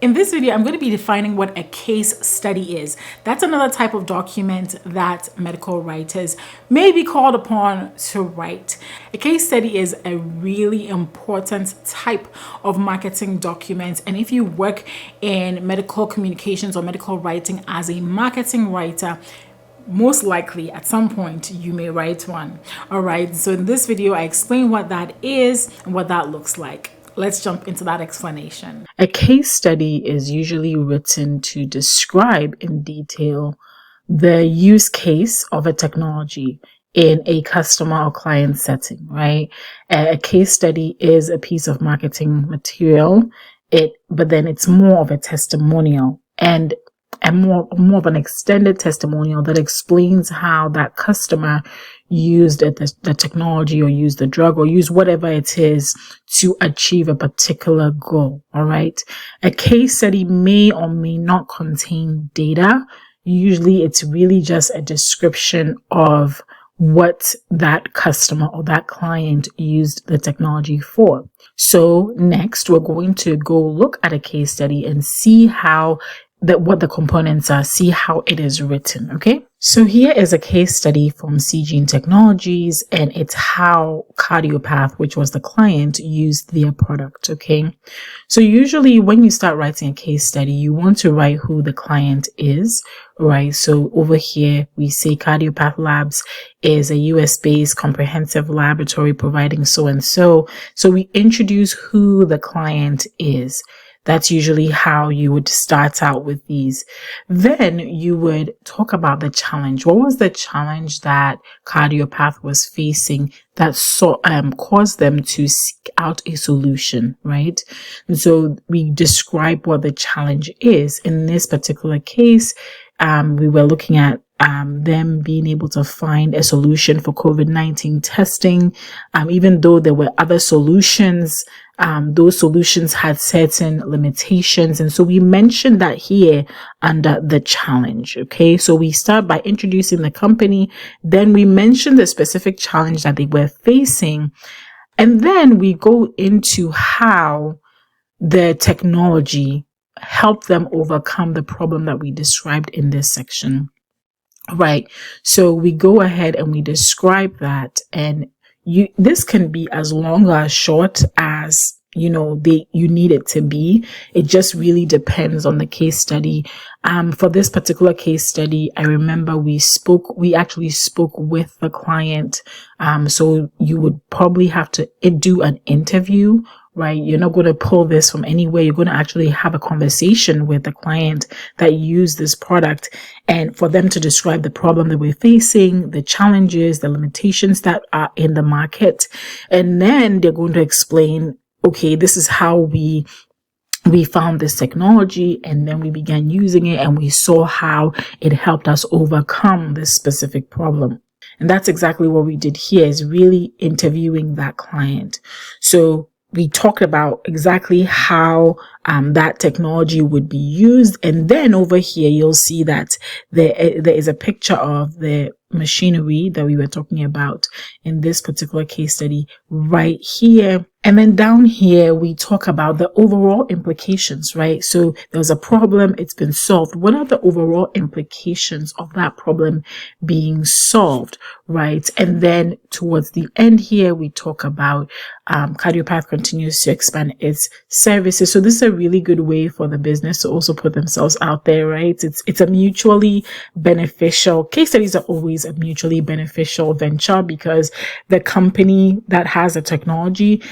In this video, I'm going to be defining what a case study is. That's another type of document that medical writers may be called upon to write. A case study is a really important type of marketing document. And if you work in medical communications or medical writing as a marketing writer, most likely at some point you may write one. All right, so in this video, I explain what that is and what that looks like. Let's jump into that explanation. A case study is usually written to describe in detail the use case of a technology in a customer or client setting, right? A case study is a piece of marketing material, but then it's more of a testimonial and more of an extended testimonial that explains how that customer used the technology or used the drug or used whatever it is to achieve a particular goal. All right. A case study may or may not contain data. Usually it's really just a description of what that customer or that client used the technology for. So next, we're going to go look at a case study and see what the components are, see how it is written, okay? So here is a case study from Seegene Technologies, and it's how Cardiopath, which was the client, used their product, okay? So usually when you start writing a case study, you want to write who the client is, right? So over here, we say Cardiopath Labs is a US-based comprehensive laboratory providing so-and-so. So we introduce who the client is. That's usually how you would start out with these. Then you would talk about the challenge. What was the challenge that Cardiopath was facing that caused them to seek out a solution, right? And so we describe what the challenge is. In this particular case, we were looking at them being able to find a solution for COVID-19 testing. Even though there were other solutions, those solutions had certain limitations. And so we mentioned that here under the challenge. Okay. So we start by introducing the company. Then we mention the specific challenge that they were facing. And then we go into how the technology helped them overcome the problem that we described in this section. Right. So we go ahead and we describe that, and this can be as long or as short as, you need it to be. It just really depends on the case study. For this particular case study, I remember we actually spoke with the client. So you would probably have to do an interview, right? You're not going to pull this from anywhere. You're going to actually have a conversation with the client that used this product, and for them to describe the problem that we're facing, the challenges, the limitations that are in the market. And then they're going to explain, okay, this is how we found this technology, and then we began using it, and we saw how it helped us overcome this specific problem. And that's exactly what we did here, is really interviewing that client. So we talked about exactly how that technology would be used. And then over here, you'll see that there is a picture of the machinery that we were talking about in this particular case study right here. And then down here, we talk about the overall implications, right? So there's a problem, it's been solved. What are the overall implications of that problem being solved, right? And then towards the end here, we talk about Cardiopath continues to expand its services. So this is a really good way for the business to also put themselves out there, right? It's a mutually beneficial, case studies are always a mutually beneficial venture, because the company that has the technology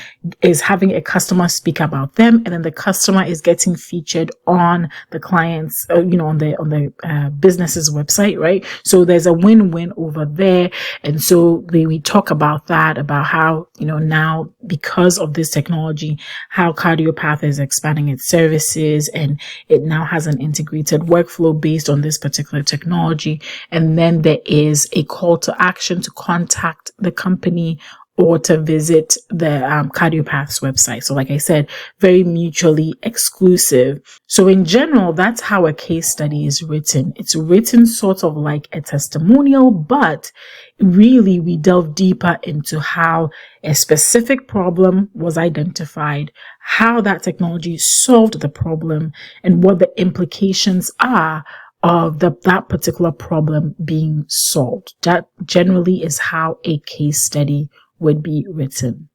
is having a customer speak about them, and then the customer is getting featured on the client's, on the business's website, right? So there's a win-win over there. And so we talk about that, about how, now because of this technology, how Cardiopath is expanding its services, and it now has an integrated workflow based on this particular technology. And then there is a call to action to contact the company or to visit the Cardiopath's website. So like I said, very mutually exclusive. So in general, that's how a case study is written. It's written sort of like a testimonial, but really we delve deeper into how a specific problem was identified, how that technology solved the problem, and what the implications are of that particular problem being solved. That generally is how a case study would be written.